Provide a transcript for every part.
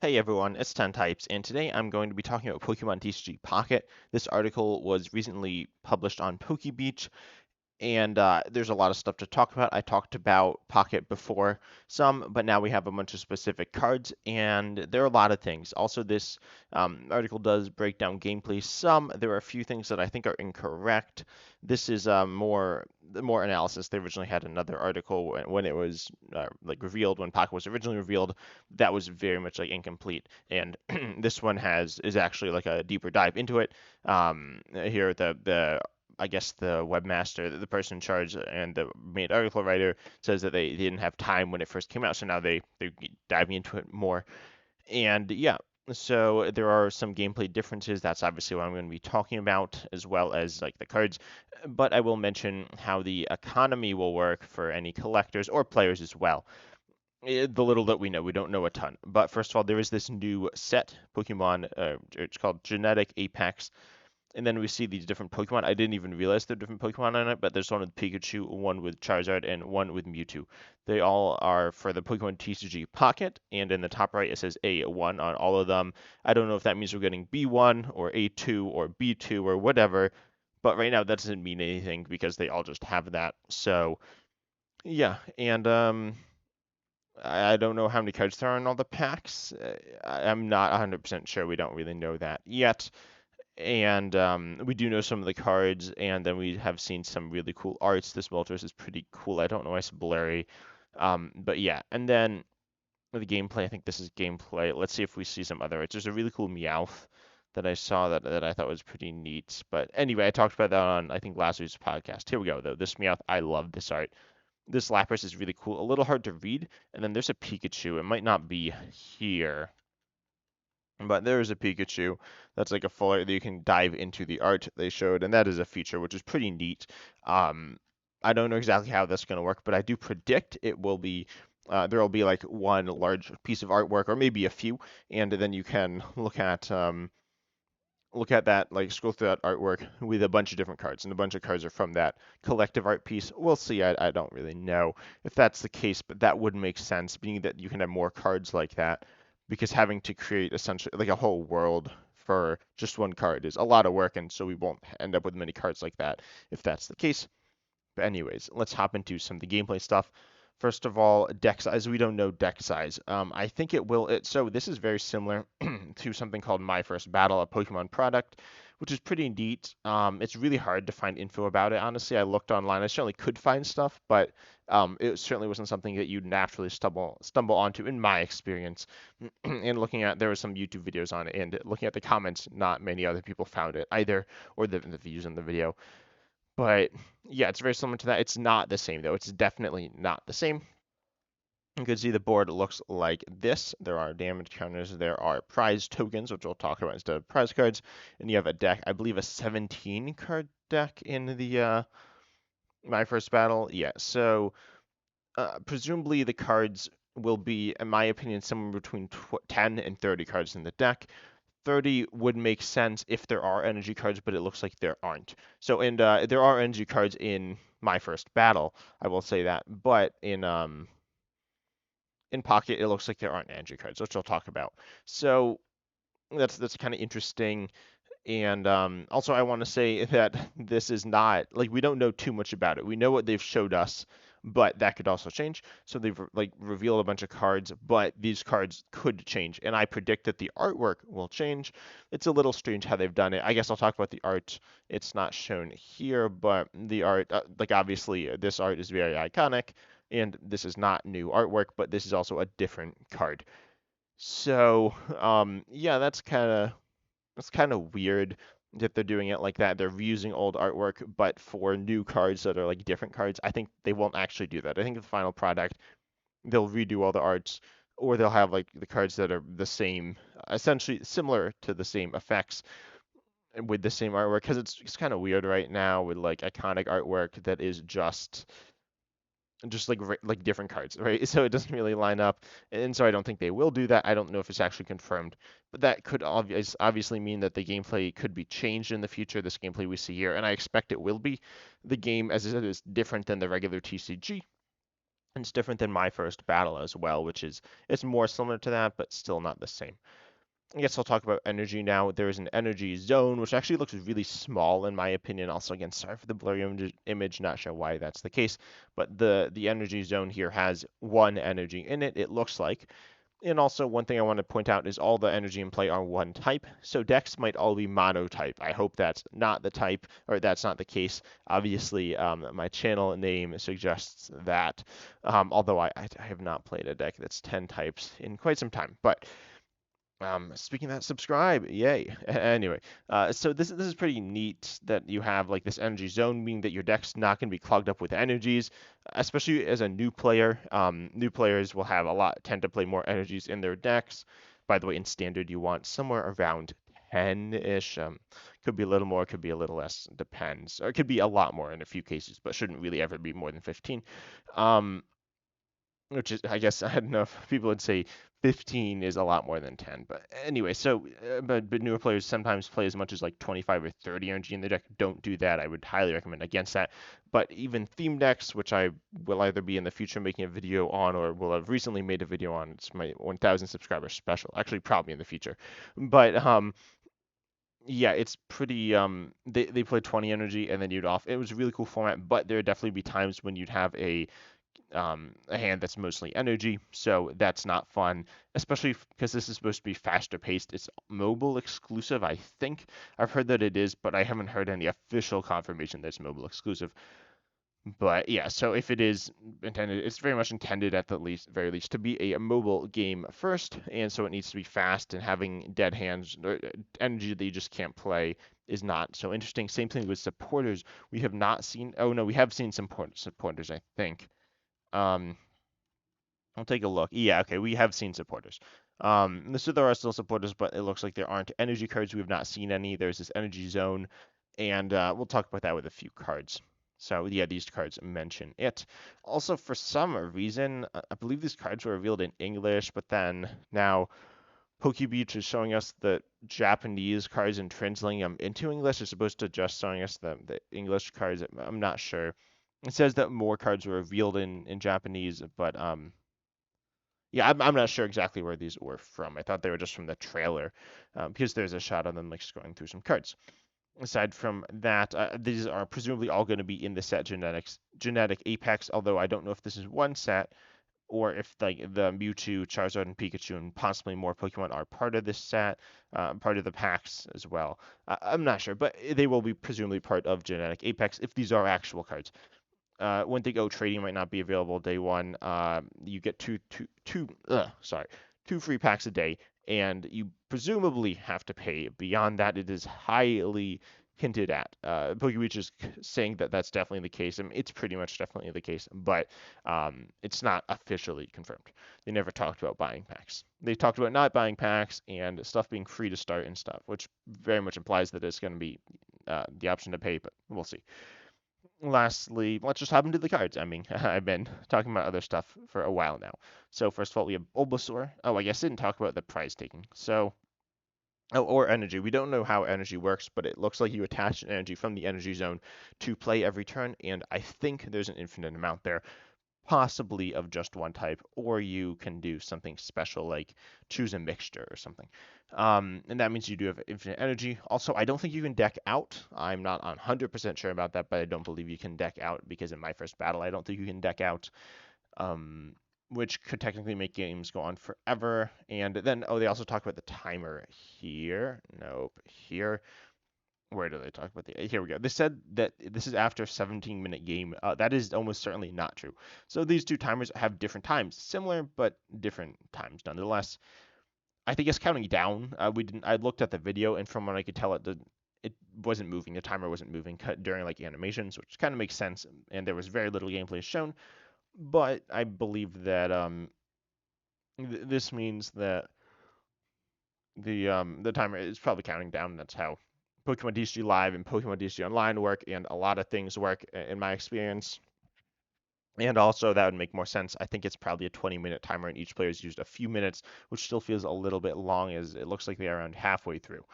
Hey everyone, it's 10 Types, and today I'm going to be talking about Pokemon TCG Pocket. This article was recently published on PokeBeach, and there's a lot of stuff to talk about. I talked about Pocket before some, but now we have a bunch of specific cards, and there are a lot of things. Also, this article does break down gameplay some. There are a few things that I think are incorrect. This is more analysis. They originally had another article when it was like revealed, when Pocket was originally revealed, that was very much like incomplete, and this one is actually like a deeper dive into it. Here the I guess the webmaster, the person in charge, and the main article writer says that they didn't have time when it first came out, so now they're diving into it more. And yeah, so there are some gameplay differences. That's obviously what I'm going to be talking about, as well as like the cards. But I will mention how the economy will work for any collectors or players as well. The little that we don't know a ton. But first of all, there is this new set, Pokemon. It's called Genetic Apex, and then we see these different Pokemon. I didn't even realize there are different Pokemon on it, but there's one with Pikachu, one with Charizard, and one with Mewtwo. They all are for the Pokemon TCG Pocket, and in the top right it says A1 on all of them. I don't know if that means we're getting B1 or A2 or B2 or whatever, but right now that doesn't mean anything because they all just have that. So yeah, and I don't know how many cards there are in all the packs. I'm not 100% sure. We don't really know that yet. And we do know some of the cards, and then we have seen some really cool arts. This Moltres is pretty cool. I don't know why it's blurry. But yeah, and then the gameplay, I think this is gameplay. Let's see if we see some other arts. There's a really cool Meowth that I saw that I thought was pretty neat. But anyway, I talked about that on, I think, last week's podcast. Here we go, though. This Meowth, I love this art. This Lapras is really cool. A little hard to read. And then there's a Pikachu. It might not be here, but there is a Pikachu that's like a full art that you can dive into the art they showed, and that is a feature which is pretty neat. Um, I don't know exactly how that's going to work, but I do predict it will be. There will be like one large piece of artwork, or maybe a few, and then you can look at that, like scroll through that artwork with a bunch of different cards, and a bunch of cards are from that collective art piece. We'll see. I don't really know if that's the case, but that would make sense, being that you can have more cards like that, because having to create essentially like a whole world for just one card is a lot of work, and so we won't end up with many cards like that if that's the case. But anyways, let's hop into some of the gameplay stuff. First of all, deck size. We don't know deck size. I think it will. So this is very similar to something called My First Battle, a Pokemon product, which is pretty neat. It's really hard to find info about it. Honestly, I looked online. I certainly could find stuff, but it certainly wasn't something that you'd naturally stumble onto, in my experience. And looking at, there were some YouTube videos on it, and looking at the comments, not many other people found it either, or the views in the video. But yeah, it's very similar to that. It's not the same though. It's definitely not the same. You can see the board looks like this. There are damage counters. There are prize tokens, which we'll talk about instead of prize cards. And you have a deck, I believe a 17 card deck in the My First Battle. Yeah, so presumably the cards will be, in my opinion, somewhere between 10 and 30 cards in the deck. 30 would make sense if there are energy cards, but it looks like there aren't. So, and there are energy cards in My First Battle, I will say that, but in Pocket, it looks like there aren't energy cards, which I'll talk about. So that's kind of interesting. And also, I want to say that this is not like, we don't know too much about it. We know what they've showed us, but that could also change. So they've like revealed a bunch of cards, but these cards could change, and I predict that the artwork will change. It's a little strange how they've done it. I guess I'll talk about the art. It's not shown here, but the art, like obviously, this art is very iconic, and this is not new artwork, but this is also a different card. So yeah, that's kind of weird that they're doing it like that. They're reusing old artwork, but for new cards that are like different cards, I think they won't actually do that. I think the final product, they'll redo all the arts, or they'll have like the cards that are the same, essentially similar to the same effects with the same artwork, because it's kind of weird right now with like iconic artwork that is just like different cards, right? So it doesn't really line up, and so I don't think they will do that. I don't know if it's actually confirmed, but that could obviously mean that the gameplay could be changed in the future. This gameplay we see here, and I expect it will be. The game, as I said, is different than the regular TCG. And it's different than my first battle as well, which is it's more similar to that, but still not the same. I guess I'll talk about energy now. There is an energy zone, which actually looks really small in my opinion. Also, again, sorry for the blurry image, not sure why that's the case, but the energy zone here has one energy in it, it looks like. And also, one thing I want to point out is all the energy in play are one type, so decks might all be monotype. I hope that's not the type, or that's not the case. Obviously, my channel name suggests that, although I have not played a deck that's 10 types in quite some time. But speaking of that, subscribe, yay. Anyway, so this is pretty neat that you have like this energy zone, meaning that your deck's not going to be clogged up with energies, especially as a new player. New players will have tend to play more energies in their decks. By the way, in standard, you want somewhere around 10-ish. Could be a little more, could be a little less, depends. Or it could be a lot more in a few cases, but shouldn't really ever be more than 15. Um, which is, I guess, I don't know if people would say 15 is a lot more than 10, but anyway, so but newer players sometimes play as much as like 25 or 30 energy in the deck. Don't do that. I would highly recommend against that. But even theme decks, which I will either be in the future making a video on or will have recently made a video on, it's my 1,000 subscriber special. Actually, probably in the future, but yeah, it's pretty they play 20 energy and then you'd off. It was a really cool format, but there would definitely be times when you'd have a hand that's mostly energy, so that's not fun, especially because this is supposed to be faster paced. It's mobile exclusive, I think. I've heard that it is, but I haven't heard any official confirmation that it's mobile exclusive. But yeah, so if it is intended, it's very much intended at the very least to be a mobile game first, and so it needs to be fast. And having dead hands or energy that you just can't play is not so interesting. Same thing with supporters. We have not seen. Oh no, we have seen some supporters, I think. Um, I'll take a look. Yeah, okay, we have seen supporters. So there are still supporters, but it looks like there aren't energy cards. We have not seen any. There's this energy zone, and we'll talk about that with a few cards. So yeah, these cards mention it. Also, for some reason, I believe these cards were revealed in English, but then now PokeBeach is showing us the Japanese cards and translating them into English. It's supposed to just showing us the English cards. I'm not sure. It says that more cards were revealed in Japanese, but yeah, I'm not sure exactly where these were from. I thought they were just from the trailer, because there's a shot of them like scrolling through some cards. Aside from that, these are presumably all going to be in the set genetic Apex. Although I don't know if this is one set or if like the Mewtwo, Charizard, and Pikachu, and possibly more Pokemon are part of this set, part of the packs as well. I'm not sure, but they will be presumably part of genetic Apex if these are actual cards. When they go trading might not be available day one. You get two free packs a day, and you presumably have to pay. Beyond that, it is highly hinted at. PokeWeek is saying that that's definitely the case. I mean, it's pretty much definitely the case, but it's not officially confirmed. They never talked about buying packs. They talked about not buying packs and stuff being free to start and stuff, which very much implies that it's going to be the option to pay, but we'll see. Lastly, let's just hop into the cards. I mean, I've been talking about other stuff for a while now. So first of all, we have Bulbasaur. Oh, I guess I didn't talk about the prize taking. So, oh, or energy. We don't know how energy works, but it looks like you attach an energy from the energy zone to play every turn, and I think there's an infinite amount there, possibly of just one type, or you can do something special like choose a mixture or something. And that means you do have infinite energy. Also, I don't think you can deck out. I'm not 100% sure about that, but I don't believe you can deck out because in my first battle, I don't think you can deck out, um, which could technically make games go on forever. And then, oh, they also talk about the timer here. Nope, here. Where do they talk about the? Here we go. They said that this is after a 17-minute game. That is almost certainly not true. So these two timers have different times, similar but different times nonetheless. I think it's counting down. We didn't. I looked at the video, and from what I could tell, it wasn't moving. The timer wasn't moving during like animations, which kind of makes sense. And there was very little gameplay shown. But I believe that this means that the timer is probably counting down. That's how Pokemon TCG Live and Pokemon TCG Online work, and a lot of things work in my experience. And also, that would make more sense. I think it's probably a 20-minute timer, and each player's used a few minutes, which still feels a little bit long, as it looks like they're around halfway through.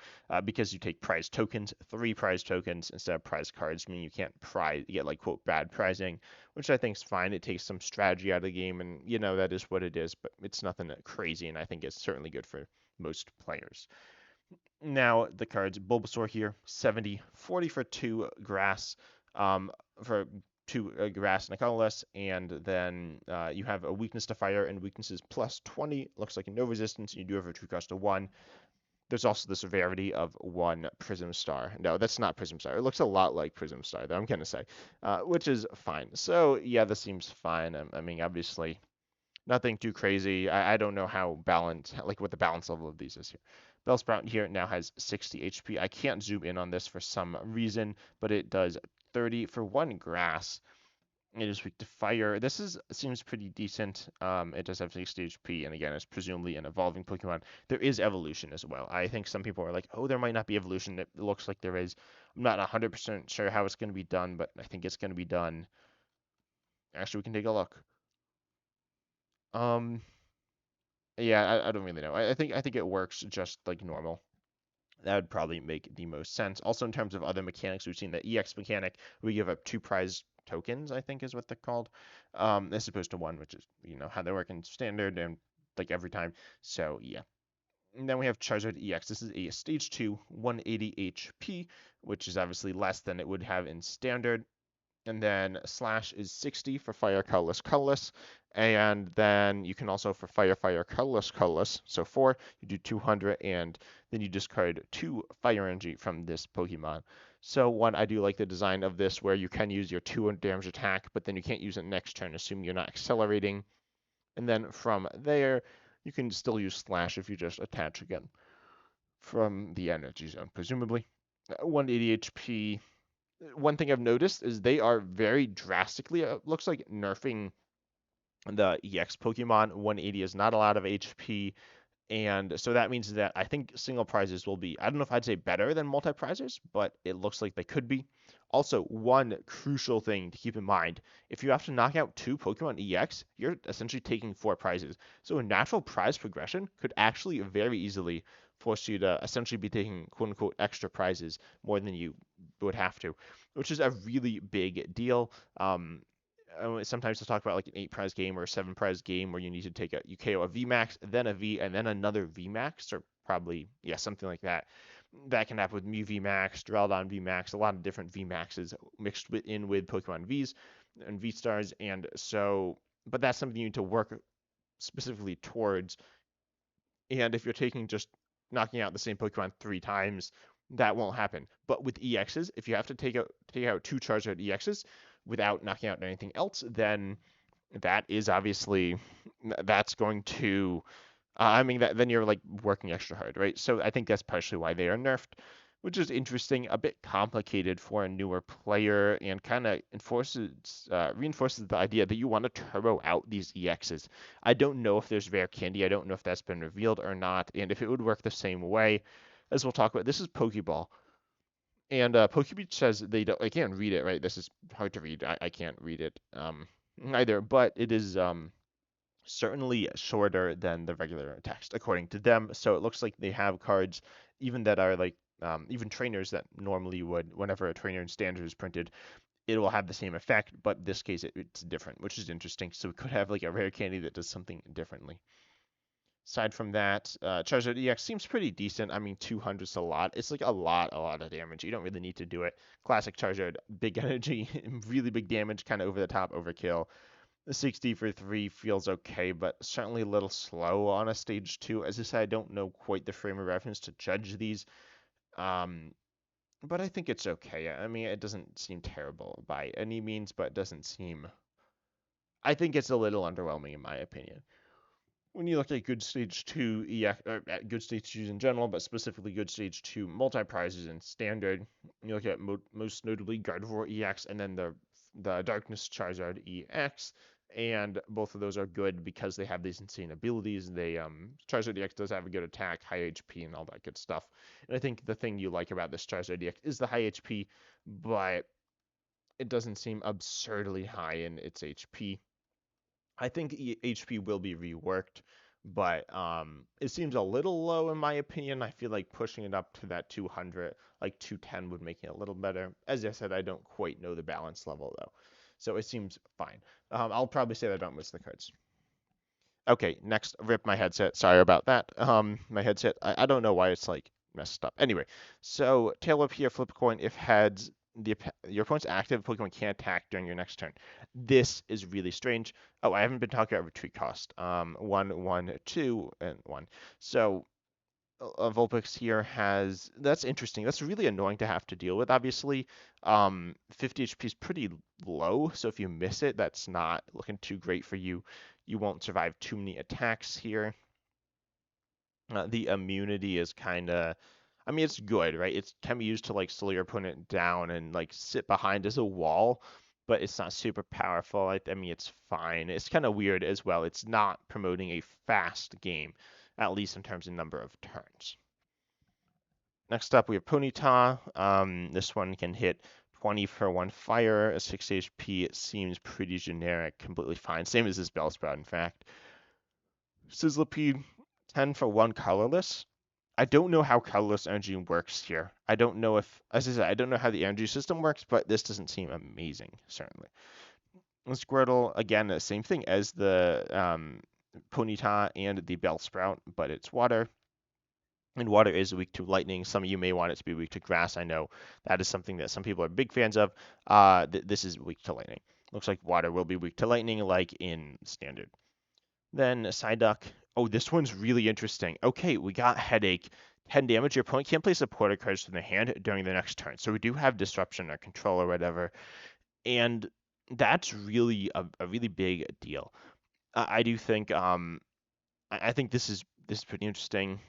Because you take prize tokens, 3 prize tokens instead of prize cards, meaning you can't prize, you get like quote bad prizing, which I think is fine. It takes some strategy out of the game, and that is what it is, but it's nothing crazy, and I think it's certainly good for most players. Now, the cards Bulbasaur here, 70, 40 for 2 grass, for 2 grass and a colorless, and then you have a weakness to fire, and weaknesses plus 20. Looks like no resistance, and you do have a true cost of 1. There's also the severity of 1 Prism Star. No, that's not Prism Star. It looks a lot like Prism Star, though, I'm going to say, which is fine. So, yeah, this seems fine. I mean, obviously, nothing too crazy. I don't know how balance, like what the balance level of these is here. Bellsprout here now has 60 HP. I can't zoom in on this for some reason, but it does 30 for 1 grass. It is weak to fire. This seems pretty decent. It does have 60 HP, and again, it's presumably an evolving Pokemon. There is evolution as well. I think some people are like, oh, there might not be evolution. It looks like there is. I'm not 100% sure how it's going to be done, but I think it's going to be done. Actually, we can take a look. Um, Yeah, I don't really know. I think it works just like normal. That would probably make the most sense. Also, in terms of other mechanics, we've seen the EX mechanic. We give up 2 prize tokens, I think is what they're called, as opposed to 1, which is how they work in standard and like every time. So yeah. And then we have Charizard EX. This is a stage 2, 180 HP, which is obviously less than it would have in standard. And then slash is 60 for fire, colorless, colorless. And then you can also for fire, fire, colorless, colorless. So 4, you do 200, and then you discard 2 fire energy from this Pokemon. So one, I do like the design of this where you can use your 2 damage attack, but then you can't use it next turn, assuming you're not accelerating. And then from there, you can still use slash if you just attach again from the energy zone, presumably. 180 HP. One thing I've noticed is they are very drastically, looks like nerfing the EX Pokemon. 180 is not a lot of HP. And so that means that I think single prizes will be, I don't know if I'd say better than multi prizes, but it looks like they could be. Also, one crucial thing to keep in mind if you have to knock out 2 Pokemon EX, you're essentially taking 4 prizes. So a natural prize progression could actually very easily force you to essentially be taking quote unquote extra prizes more than you would have to, which is a really big deal. Sometimes they'll talk about like an 8 prize game or a 7 prize game where you need to take a you KO a VMAX, then a V, and then another VMAX, or probably something like that. That can happen with Mew VMAX, Duraludon VMAX, a lot of different VMAXs mixed in with Pokemon Vs and V Stars, and so, but that's something you need to work specifically towards. And if you're taking just knocking out the same Pokemon 3 times, that won't happen. But with EXs, if you have to take out 2 Charizard EXs without knocking out anything else, then that is obviously that's going to I mean that then you're like working extra hard, right? So I think that's partially why they are nerfed, which is interesting, a bit complicated for a newer player, and kind of reinforces the idea that you want to turbo out these EXs. I don't know if there's rare candy. I don't know if that's been revealed or not, and if it would work the same way, as we'll talk about. This is Pokeball, and Pokebeach says they don't. I can't read it, right? This is hard to read. I can't read it either, but it is certainly shorter than the regular text, according to them. So it looks like they have cards even that are like even trainers that normally would, whenever a trainer in standard is printed, it will have the same effect, but in this case it's different, which is interesting. So we could have like a rare candy that does something differently. Aside from that, Charizard EX seems pretty decent. I mean, 200's a lot. It's like a lot of damage. You don't really need to do it. Classic Charizard, big energy, really big damage, kind of over the top overkill. The 60 for 3 feels okay, but certainly a little slow on a stage 2. As I said, I don't know quite the frame of reference to judge these, um, but I think it's okay. I mean, it doesn't seem terrible by any means, but it doesn't seem. I think it's a little underwhelming in my opinion. When you look at good stage 2 EX, or at good stage 2s in general, but specifically good stage 2 multi prizes in standard, you look at most notably Gardevoir EX and then the Darkness Charizard EX, and both of those are good because they have these insane abilities. They Charizard EX does have a good attack, high HP, and all that good stuff. And I think the thing you like about this Charizard EX is the high HP, but it doesn't seem absurdly high in its HP. I think HP will be reworked, but it seems a little low in my opinion. I feel like pushing it up to that 200, like 210, would make it a little better. As I said, I don't quite know the balance level though, so it seems fine. I'll probably say that I don't miss the cards. Okay, next, rip my headset. Sorry about that. My headset, I don't know why it's like messed up. Anyway, so tail up here, flip a coin. If heads, your opponent's active Pokemon can't attack during your next turn. This is really strange. Oh, I haven't been talking about retreat cost. 1, 1, 2, and 1. So Vulpix here has, that's interesting. That's really annoying to have to deal with, obviously. 50 HP is pretty low, so if you miss it, that's not looking too great for you. You won't survive too many attacks here. The immunity is kind of, I mean, it's good, right? It can be used to like slow your opponent down and like sit behind as a wall, but it's not super powerful. I mean, it's fine. It's kind of weird as well. It's not promoting a fast game, at least in terms of number of turns. Next up, we have Ponyta. This one can hit 20 for 1 fire, a 6 HP. It seems pretty generic, completely fine. Same as this Bellsprout, in fact. Sizzlipede, 10 for 1 colorless. I don't know how colorless energy works here. I don't know if, as I said, I don't know how the energy system works, but this doesn't seem amazing, certainly. Squirtle, again, the same thing as the Ponyta and the Bellsprout, but it's water. And water is weak to lightning. Some of you may want it to be weak to grass. I know that is something that some people are big fans of. This is weak to lightning. Looks like water will be weak to lightning, like in standard. Then Psyduck. Oh, this one's really interesting. Okay, we got Headache. 10 damage. Your opponent can't play supporter cards from their hand during the next turn. So we do have disruption or control or whatever. And that's really a really big deal. I do think I think this is pretty interesting.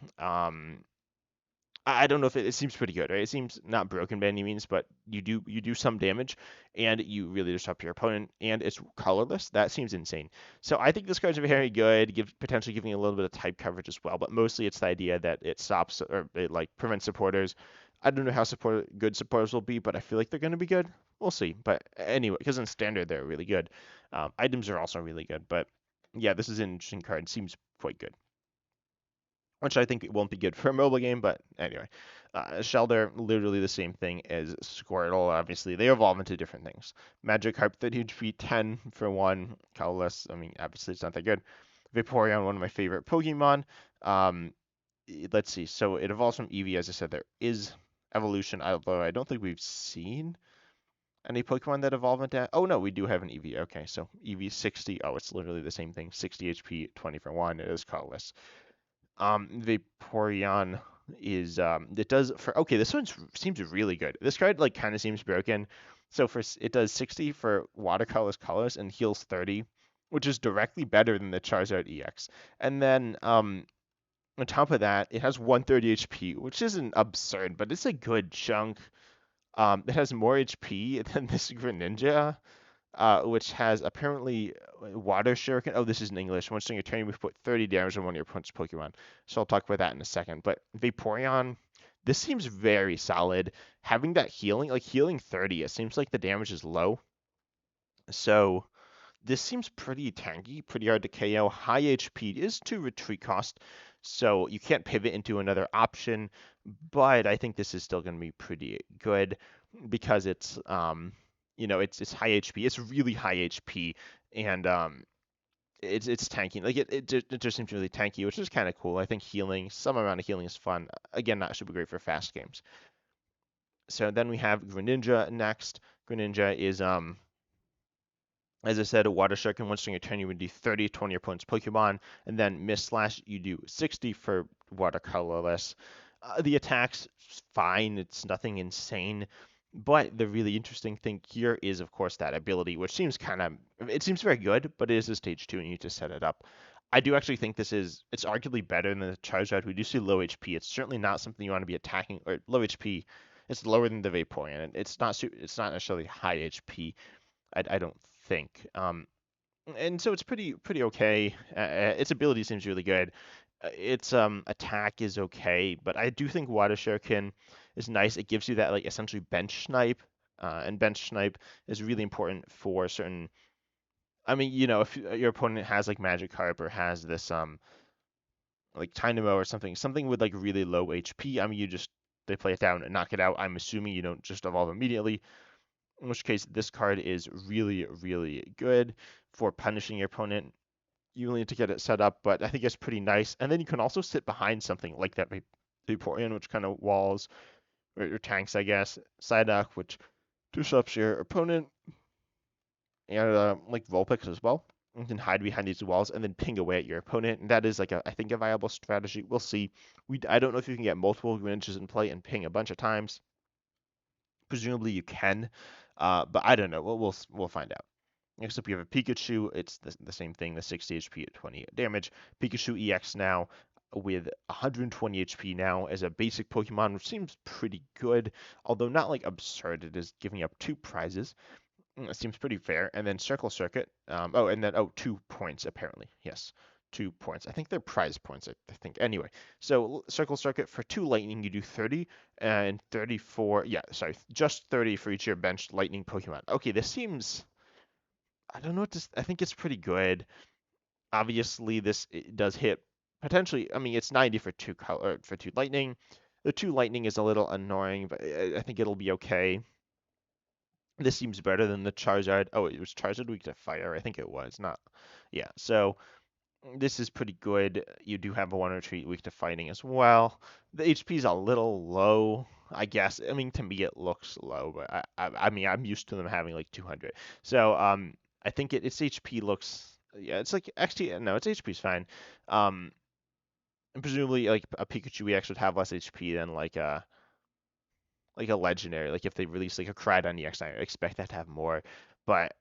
I don't know if it seems pretty good, right? It seems not broken by any means, but you do some damage, and you really disrupt your opponent, and it's colorless. That seems insane. So I think this card's very good, potentially giving a little bit of type coverage as well, but mostly it's the idea that it stops or it like prevents supporters. I don't know how good supporters will be, but I feel like they're going to be good. We'll see. But anyway, because in standard they're really good. Items are also really good, but yeah, this is an interesting card. Seems quite good, which I think won't be good for a mobile game, but anyway. Shelter, literally the same thing as Squirtle. Obviously, they evolve into different things. Magikarp, 30 HP, 10 for 1, colorless. I mean, obviously, it's not that good. Vaporeon, one of my favorite Pokemon. Um, let's see. So it evolves from Eevee. As I said, there is evolution, although I don't think we've seen any Pokemon that evolve into. Oh, no, we do have an Eevee. Okay, so Eevee 60. Oh, it's literally the same thing. 60 HP, 20 for 1. It is colorless. Vaporeon is it does for okay. This one seems really good. This card like kind of seems broken. So it does 60 for watercolors colors and heals 30, which is directly better than the Charizard EX. And then on top of that, it has 130 HP, which isn't absurd, but it's a good chunk. It has more HP than this Greninja, which has apparently Water Shuriken. Oh, this is in English. Once during a turn, you put 30 damage on one of your opponent's Pokemon. So I'll talk about that in a second. But Vaporeon, this seems very solid. Having that healing, like healing 30, it seems like the damage is low. So this seems pretty tanky, pretty hard to KO. High HP is to retreat cost, so you can't pivot into another option. But I think this is still going to be pretty good because it's it's high HP. It's really high HP, and it's tanky. Like it just seems really tanky, which is kind of cool. I think healing, some amount of healing is fun. Again, not super great for fast games. So then we have Greninja next. Greninja is as I said, a Water Shuriken, once during a turn, you would do 30 to one of your opponent's Pokemon, and then Miss Slash, you do 60 for Water Colorless. The attack's fine, it's nothing insane, but the really interesting thing here is, of course, that ability, which seems it seems very good, but it is a stage 2, and you need to set it up. I do actually think it's arguably better than the Charizard. We do see low HP. It's certainly not something you want to be attacking, or low HP. It's lower than the Vaporeon, and it's not necessarily high HP. I don't think. And so it's pretty okay. Its ability seems really good. Its attack is okay, but I do think Water Shuriken is nice. It gives you that like essentially bench snipe. And bench snipe is really important for certain. I mean, you know, if your opponent has like Magikarp or has this like Tynamo or something with like really low HP. I mean, you just they play it down and knock it out. I'm assuming you don't just evolve immediately. In which case, this card is really, really good for punishing your opponent. You need to get it set up, but I think it's pretty nice. And then you can also sit behind something like that Vaporeon, which kind of walls or tanks, I guess. Psyduck, which disrupts your opponent, and like Vulpix as well. You can hide behind these walls and then ping away at your opponent, and that is like I think a viable strategy. We'll see. I don't know if you can get multiple Greninjas in play and ping a bunch of times. Presumably you can, but I don't know. We'll find out. Next up, you have a Pikachu. It's the same thing, the 60 HP at 20 damage. Pikachu EX now with 120 HP now as a basic Pokemon, which seems pretty good, although not like absurd. It is giving up 2 prizes. It seems pretty fair. And then Circle Circuit. And then 2 points apparently. Yes, 2 points. I think they're prize points. I think. Anyway, so Circle Circuit for 2 Lightning, you do 30 and 34. Yeah, sorry, just 30 for each of your benched Lightning Pokemon. Okay, this seems. I don't know what this. I think it's pretty good. Obviously, this it does hit potentially. I mean, it's 90 for 2 Lightning. The 2 Lightning is a little annoying, but I think it'll be okay. This seems better than the Charizard. Oh, it was Charizard weak to fire. I think it was not. Yeah, so this is pretty good. You do have a one retreat weak to fighting as well. The HP is a little low, I guess. I mean, to me it looks low, but I mean I'm used to them having like 200. So I think its HP looks yeah, it's like XT. No, its HP is fine. Um, and presumably like a Pikachu EX would have less HP than like a legendary. Like if they release like a Cridon EX, I expect that to have more. But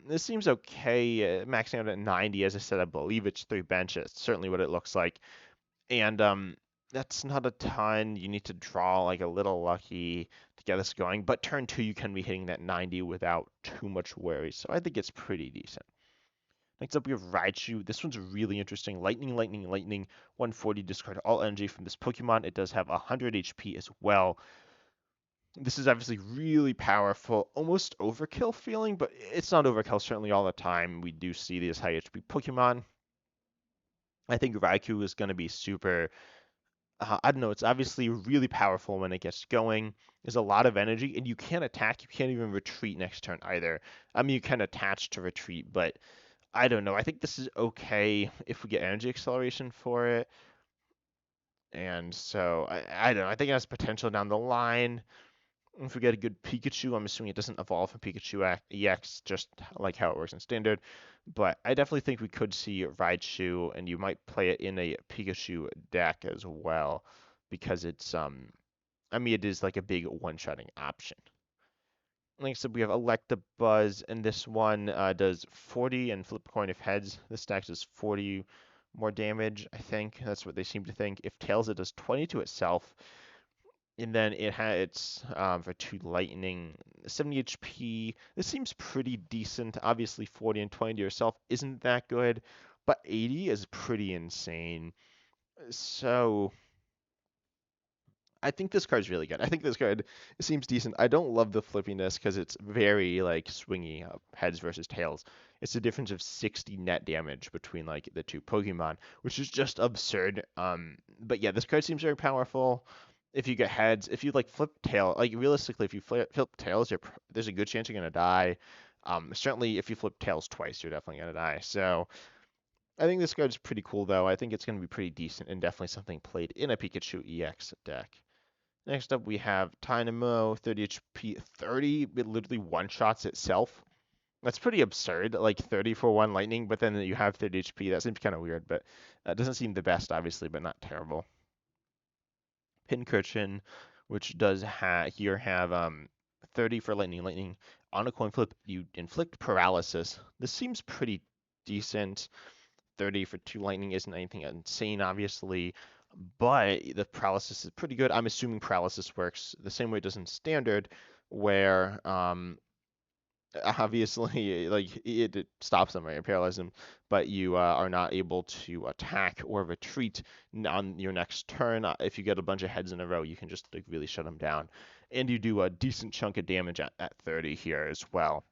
this seems okay. Maxing out at 90, as I said, I believe it's 3 benches. Certainly what it looks like. And that's not a ton. You need to draw like a little lucky to get this going. But turn 2, you can be hitting that 90 without too much worry. So I think it's pretty decent. Next up, we have Raichu. This one's really interesting. Lightning, Lightning, Lightning. 140, discard all energy from this Pokemon. It does have 100 HP as well. This is obviously really powerful, almost overkill feeling, but it's not overkill certainly all the time. We do see these high HP Pokemon. I think Raikou is going to be super. I don't know. It's obviously really powerful when it gets going. There's a lot of energy, and you can't attack. You can't even retreat next turn either. I mean, you can attach to retreat, but I don't know. I think this is okay if we get energy acceleration for it. And so I don't know. I think it has potential down the line. If we get a good Pikachu, I'm assuming it doesn't evolve from Pikachu EX, just like how it works in Standard. But I definitely think we could see Raichu, and you might play it in a Pikachu deck as well, because it's I mean, it is like a big one-shotting option. Next up, we have Electabuzz, and this one does 40 and flip a coin if heads. This stack does 40 more damage, I think. That's what they seem to think. If tails, it does 20 to itself. And then it's for 2 Lightning, 70 HP. This seems pretty decent. Obviously, 40 and 20 to yourself isn't that good, but 80 is pretty insane. So I think this card's really good. I think this card seems decent. I don't love the flippiness because it's very like swingy heads versus tails. It's a difference of 60 net damage between like the two Pokemon, which is just absurd. But yeah, this card seems very powerful. If you get heads, if you like flip tail, like realistically, if you flip tails, there's a good chance you're gonna die. Certainly, if you flip tails twice, you're definitely gonna die. So I think this card's pretty cool, though. I think it's gonna be pretty decent and definitely something played in a Pikachu EX deck. Next up, we have Dynamo, 30 HP, 30. It literally one-shots itself. That's pretty absurd, like 30 for 1 Lightning, but then you have 30 HP. That seems kind of weird, but it doesn't seem the best, obviously, but not terrible. Pincushion, which does have 30 for Lightning. Lightning on a coin flip, you inflict paralysis. This seems pretty decent. 30 for 2 Lightning isn't anything insane, obviously, but the paralysis is pretty good. I'm assuming paralysis works the same way it does in Standard, where obviously, like it stops them, right? It paralyzes them, but you are not able to attack or retreat on your next turn. If you get a bunch of heads in a row, you can just like really shut them down, and you do a decent chunk of damage at 30 here as well.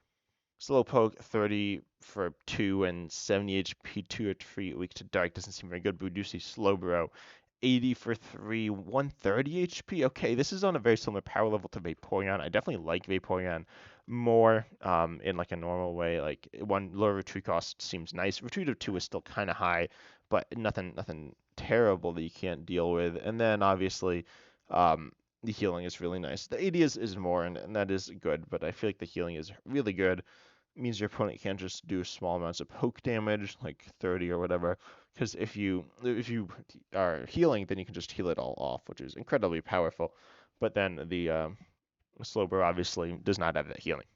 Slowpoke 30 for 2 and 70 HP, 2 or 3 weak to dark. Doesn't seem very good. But we do see Slowbro 80 for 3, 130 HP. Okay, this is on a very similar power level to Vaporeon. I definitely like Vaporeon more in like a normal way. Like one lower retreat cost seems nice. Retreat of 2 is still kind of high, but nothing terrible that you can't deal with. And then obviously the healing is really nice. The 80 is more, and that is good, but I feel like the healing is really good. It means your opponent can't just do small amounts of poke damage, like 30 or whatever. Because if you are healing, then you can just heal it all off, which is incredibly powerful. But then the Slowbro obviously does not have that healing.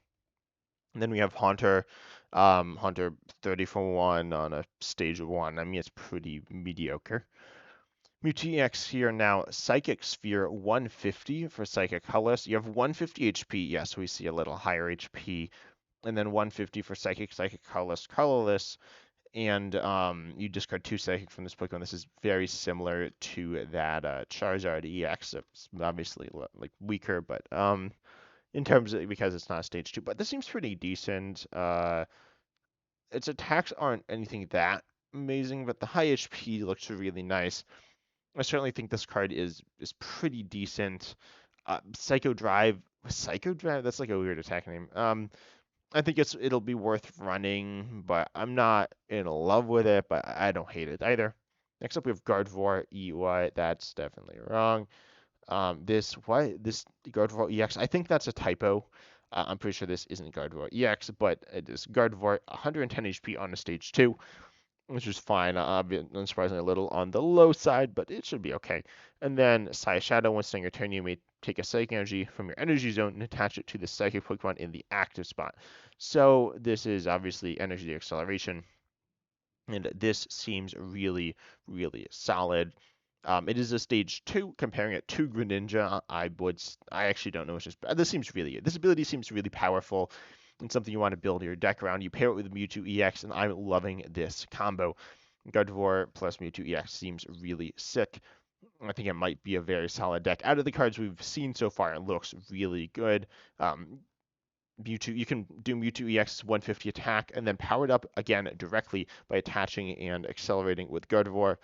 And then we have Haunter. Haunter 30 for 1 on a stage of 1. I mean, it's pretty mediocre. Mewtwo EX here now, Psychic Sphere 150 for Psychic Colorless. You have 150 HP, yes, we see a little higher HP, and then 150 for Psychic Colorless, and you discard 2 Psychic from this Pokemon. This is very similar to that Charizard EX. It's obviously like weaker, but in terms of because it's not stage 2, but this seems pretty decent. Its attacks aren't anything that amazing, but the high HP looks really nice. I certainly think this card is pretty decent. Psycho Drive, Psycho Drive. That's like a weird attack name. I think it'll be worth running, but I'm not in love with it. But I don't hate it either. Next up, we have Gardevoir EY. That's definitely wrong. This Gardevoir EX. I think that's a typo. I'm pretty sure this isn't Gardevoir EX, but it is Gardevoir 110 HP on a stage 2, which is fine. Unsurprisingly, a little on the low side, but it should be okay. And then Psy Shadow, once during your turn, you may take a Psychic Energy from your Energy Zone and attach it to the Psychic Pokemon in the active spot. So this is obviously Energy Acceleration, and this seems really, really solid. It is a stage 2. Comparing it to Greninja, I actually don't know which is. This seems really good. This ability seems really powerful and something you want to build your deck around. You pair it with Mewtwo EX, and I'm loving this combo. Gardevoir plus Mewtwo EX seems really sick. I think it might be a very solid deck. Out of the cards we've seen so far, it looks really good. Mewtwo, you can do Mewtwo EX 150 attack and then power it up again directly by attaching and accelerating with Gardevoir.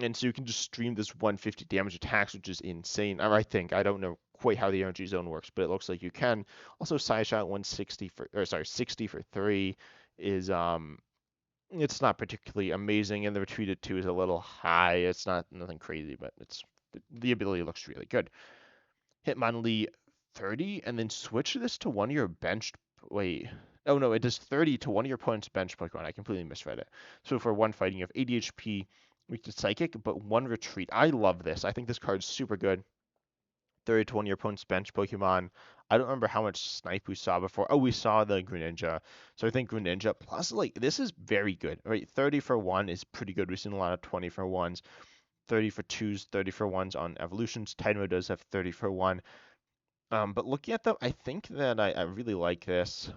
And so you can just stream this 150 damage attacks, which is insane. I think I don't know quite how the energy zone works, but it looks like you can. Also, Psyshot 160 for, or sorry, 60 for 3 is it's not particularly amazing, and the retreated 2 is a little high. It's not nothing crazy, but the ability looks really good. Hitmonlee 30, and then switch this to one of your benched. Wait. Oh no, it does 30 to one of your opponent's bench Pokemon. I completely misread it. So for one fighting, you have 80 HP, weak to Psychic, but one retreat. I love this. I think this card's super good. 30 to one of your opponent's bench Pokemon. I don't remember how much Snipe we saw before. Oh, we saw the Greninja. So I think Greninja plus like this is very good. Right, 30 for 1 is pretty good. We've seen a lot of 20 for 1s. 30 for 2s, 30 for 1s on evolutions. Tynamo does have 30 for 1. But looking at them, I think that I really like this.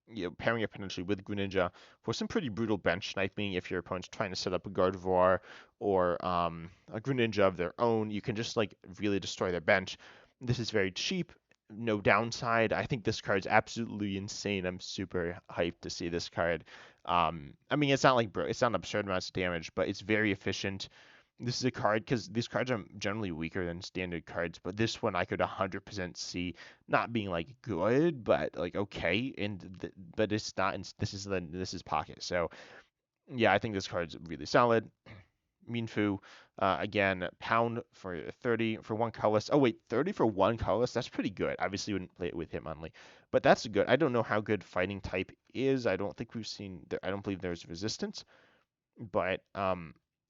You know, pairing it potentially with Greninja for some pretty brutal bench sniping. If your opponent's trying to set up a Gardevoir or a Greninja of their own, you can just like really destroy their bench. This is very cheap, no downside. I think this card's absolutely insane. I'm super hyped to see this card. I mean, it's not like it's not absurd amounts of damage, but it's very efficient. This is a card because these cards are generally weaker than standard cards, but this one I could 100% see not being like good, but like okay, but it's not. This is pocket. So yeah, I think this card's really solid. Minfu, again, pound for 30 for one colorless. Oh wait, 30 for one colorless. That's pretty good. Obviously, you wouldn't play it with Hitmonlee, but that's good. I don't know how good fighting type is. I don't think we've seen. I don't believe there's resistance, but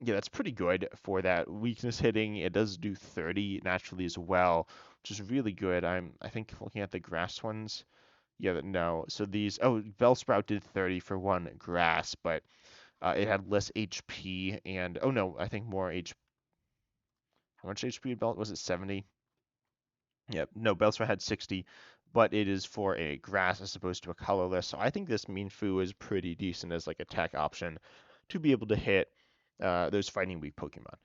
yeah, that's pretty good for that weakness hitting. It does do 30 naturally as well, which is really good. I think looking at the grass ones, yeah, no. So these Bellsprout did 30 for one grass, but it had less HP and oh no, I think more H. How much HP Belt was it? 70. Yeah, no, Bellsprout had 60. but it is for a grass as opposed to a colorless. So I think this Minfu is pretty decent as like a tech option to be able to hit those fighting weak Pokemon.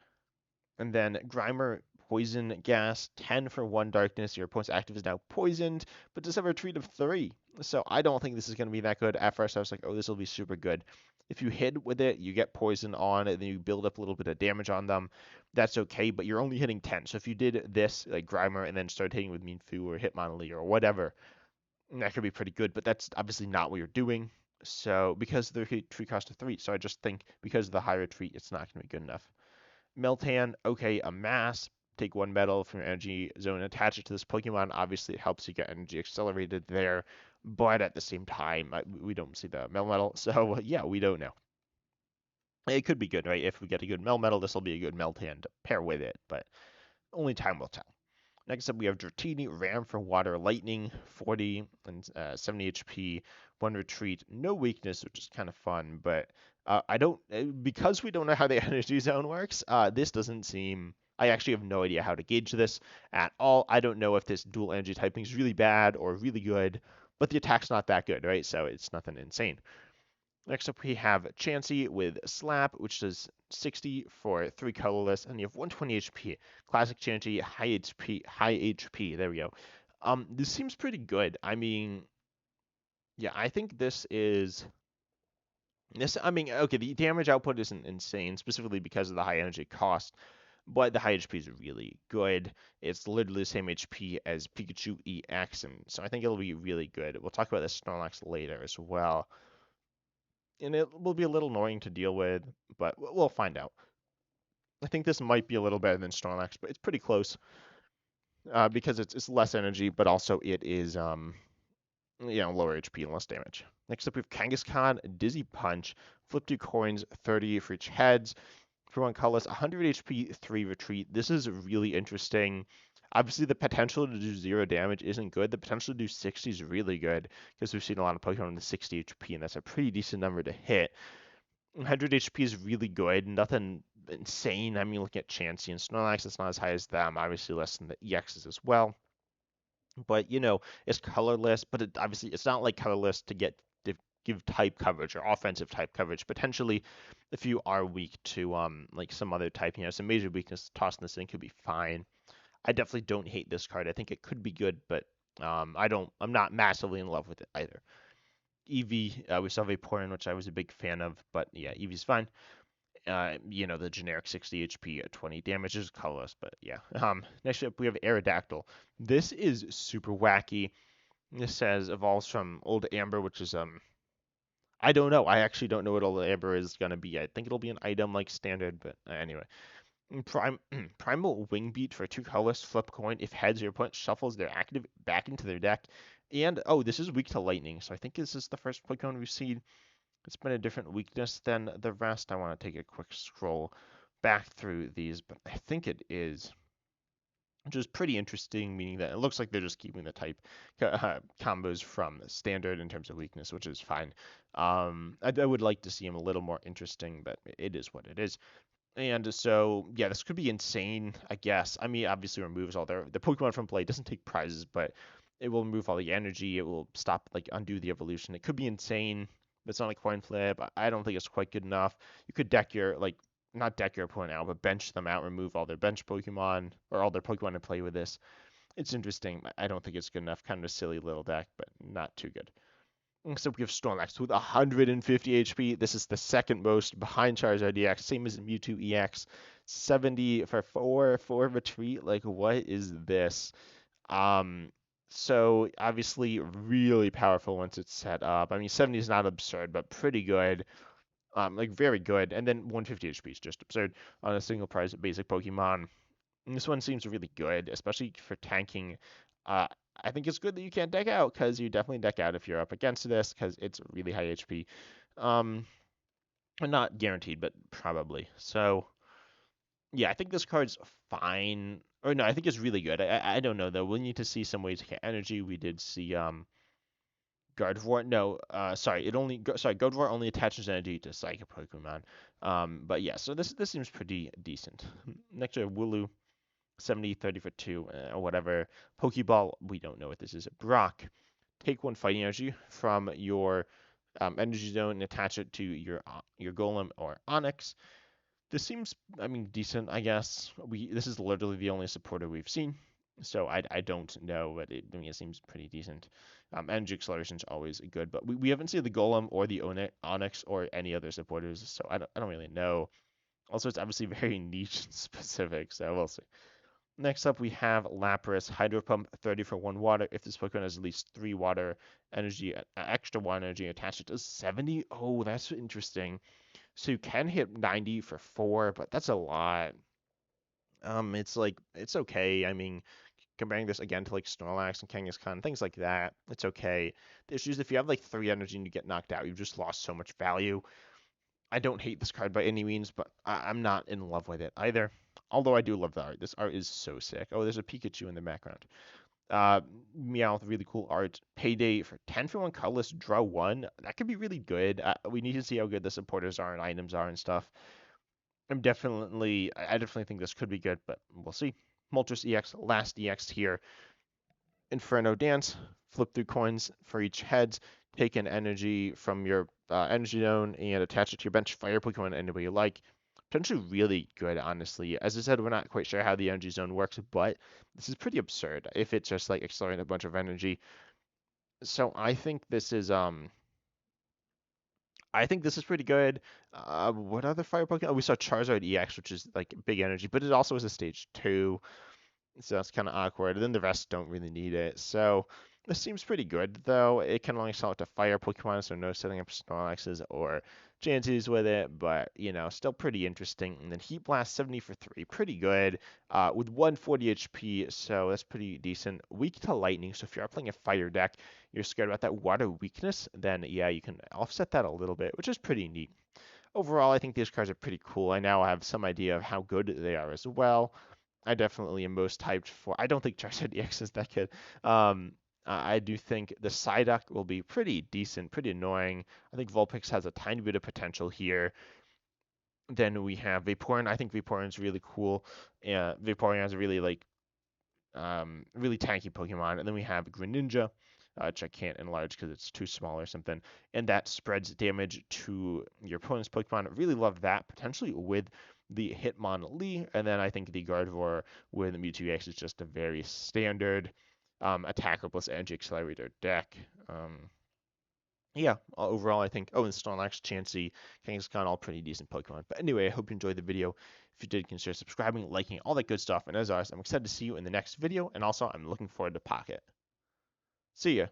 And then Grimer Poison Gas, 10 for 1 darkness. Your opponent's active is now poisoned, but does have a retreat of 3. So I don't think this is going to be that good. At first, I was like, oh, this will be super good. If you hit with it, you get poison on, and then you build up a little bit of damage on them. That's okay, but you're only hitting 10. So if you did this, like Grimer, and then started hitting with Minfu or Hitmonlee or whatever, that could be pretty good, but that's obviously not what you're doing. So because the retreat cost of 3, so I just think because of the high retreat, it's not going to be good enough. Meltan, okay, a mass. Take 1 metal from your energy zone, attach it to this Pokemon. Obviously, it helps you get energy accelerated there, but at the same time, we don't see the Melmetal, so yeah, we don't know. It could be good, right? If we get a good Melmetal, this will be a good Meltan to pair with it, but only time will tell. Next up, we have Dratini, Ram for Water Lightning, 40 and 70 HP, 1 retreat, no weakness, which is kind of fun, but I don't, because we don't know how the energy zone works, this doesn't seem, I actually have no idea how to gauge this at all. I don't know if this dual energy typing is really bad or really good, but the attack's not that good, right? So it's nothing insane. Next up, we have Chansey with Slap, which does 60 for 3 colorless, and you have 120 HP. Classic Chansey, high HP, high HP. There we go. This seems pretty good. I mean, yeah, I think this is this. I mean, okay, the damage output isn't insane, specifically because of the high energy cost, but the high HP is really good. It's literally the same HP as Pikachu EX, and so I think it'll be really good. We'll talk about the Snorlax later as well, and it will be a little annoying to deal with, but we'll find out. I think this might be a little better than Snorlax, but it's pretty close because it's less energy, but also it is lower HP and less damage. Next up we have Kangaskhan, Dizzy Punch, flip 2 coins, 30 for each heads. For 1 colorless, 100 HP, 3 retreat. This is really interesting. Obviously, the potential to do 0 damage isn't good. The potential to do 60 is really good because we've seen a lot of Pokemon with 60 HP, and that's a pretty decent number to hit. 100 HP is really good. Nothing insane. I mean, looking at Chansey and Snorlax, it's not as high as them. Obviously, less than the EXs as well. But it's colorless. But obviously, it's not like colorless to give type coverage or offensive type coverage. Potentially, if you are weak to like some other type, some major weakness, tossing this in could be fine. I definitely don't hate this card. I think it could be good, but I'm not massively in love with it either. Eevee, we saw Vaporeon, which I was a big fan of, but yeah, Eevee's fine. The generic 60 HP at 20 damage is colorless, but yeah. Next up we have Aerodactyl. This is super wacky. This says evolves from Old Amber, which is I don't know. I actually don't know what Old Amber is gonna be. I think it'll be an item like standard, but anyway. Primal Wing Beat for 2 colorless, flip coin. If heads, your opponent shuffles their active back into their deck. And oh, this is weak to lightning, so I think this is the first Pokemon we've seen. It's been a different weakness than the rest. I want to take a quick scroll back through these, but I think it is, which is pretty interesting, meaning that it looks like they're just keeping the type combos from standard in terms of weakness, which is fine. I would like to see them a little more interesting, but it is what it is. And so, yeah, this could be insane, I guess. I mean, obviously removes all the Pokemon from play. It doesn't take prizes, but it will remove all the energy. It will stop, like, undo the evolution. It could be insane, but it's not like coin flip. I don't think it's quite good enough. You could deck your, like, not deck your opponent out, but bench them out, remove all their bench Pokemon, or all their Pokemon to play with this. It's interesting. I don't think it's good enough. Kind of a silly little deck, but not too good. So we have Snorlax with 150 HP. This is the second most behind Charizard EX, same as Mewtwo EX. 70 for 4 retreat. Like, what is this? So obviously really powerful once it's set up. I mean, 70 is not absurd, but pretty good. Like very good. And then 150 HP is just absurd on a single prize basic Pokemon. And this one seems really good, especially for tanking. Uh, I think it's good that you can't deck out because you definitely deck out if you're up against this because it's really high HP. Um, not guaranteed, but probably. So yeah, I think this card's fine. Or no, I think it's really good. I don't know though. We'll need to see some ways to get energy. We did see Gardevoir. No, sorry. Gardevoir only attaches energy to Psychic Pokemon. But yeah, so this seems pretty decent. Next we have Wooloo. 70, 30 for 2, or whatever. Pokeball, we don't know what this is. Brock, take 1 fighting energy from your energy zone and attach it to your Golem or Onyx. This seems, I mean, decent, I guess. This is literally the only supporter we've seen, so I don't know, but I mean, it seems pretty decent. Energy acceleration is always good, but we haven't seen the Golem or the Onyx or any other supporters, so I don't really know. Also, it's obviously very niche specific, so we'll see. Next up, we have Lapras, Hydro Pump, 30 for 1 water. If this Pokemon has at least 3 water energy, extra water energy attached, it does 70. Oh, that's interesting. So you can hit 90 for 4, but that's a lot. It's like, it's okay. I mean, comparing this again to like Snorlax and Kangaskhan, things like that, it's okay. The issue is if you have like 3 energy and you get knocked out, you've just lost so much value. I don't hate this card by any means, but I'm not in love with it either. Although I do love the art. This art is so sick. Oh, there's a Pikachu in the background. Meowth, really cool art. Payday for 10 for 1 colorless, draw 1. That could be really good. We need to see how good the supporters are and items are and stuff. I definitely think this could be good, but we'll see. Moltres EX, last EX here. Inferno Dance, flip through coins for each heads, take an energy from your energy zone and attach it to your bench. Fire Pokemon any way you like. Potentially really good, honestly. As I said, we're not quite sure how the energy zone works, but this is pretty absurd if it's just like accelerating a bunch of energy. So I think this is pretty good. What other fire Pokemon? Oh, we saw Charizard EX, which is like big energy, but it also is a stage 2. So that's kind of awkward. And then the rest don't really need it. So this seems pretty good, though. It can only sell it to fire Pokemon, so no setting up Snorlaxes or Chanseys with it, but, still pretty interesting. And then Heat Blast 70 for 3, pretty good, with 140 HP, so that's pretty decent. Weak to Lightning, so if you are playing a fire deck, you're scared about that water weakness, then yeah, you can offset that a little bit, which is pretty neat. Overall, I think these cards are pretty cool. I now have some idea of how good they are as well. I definitely am most hyped for. I don't think Charizard EX is that good. I do think the Psyduck will be pretty decent, pretty annoying. I think Vulpix has a tiny bit of potential here. Then we have Vaporeon. I think Vaporeon's really cool. Vaporeon has a really really tanky Pokemon. And then we have Greninja, which I can't enlarge because it's too small or something. And that spreads damage to your opponent's Pokemon. I really love that, potentially with the Hitmonlee. And then I think the Gardevoir with Mewtwo X is just a very standard attacker plus energy accelerator deck. Yeah, overall, I think. Oh, and Snorlax, Chansey, Kangaskhan, all pretty decent Pokemon. But anyway, I hope you enjoyed the video. If you did, consider subscribing, liking, all that good stuff. And as always, I'm excited to see you in the next video. And also, I'm looking forward to Pocket. See ya.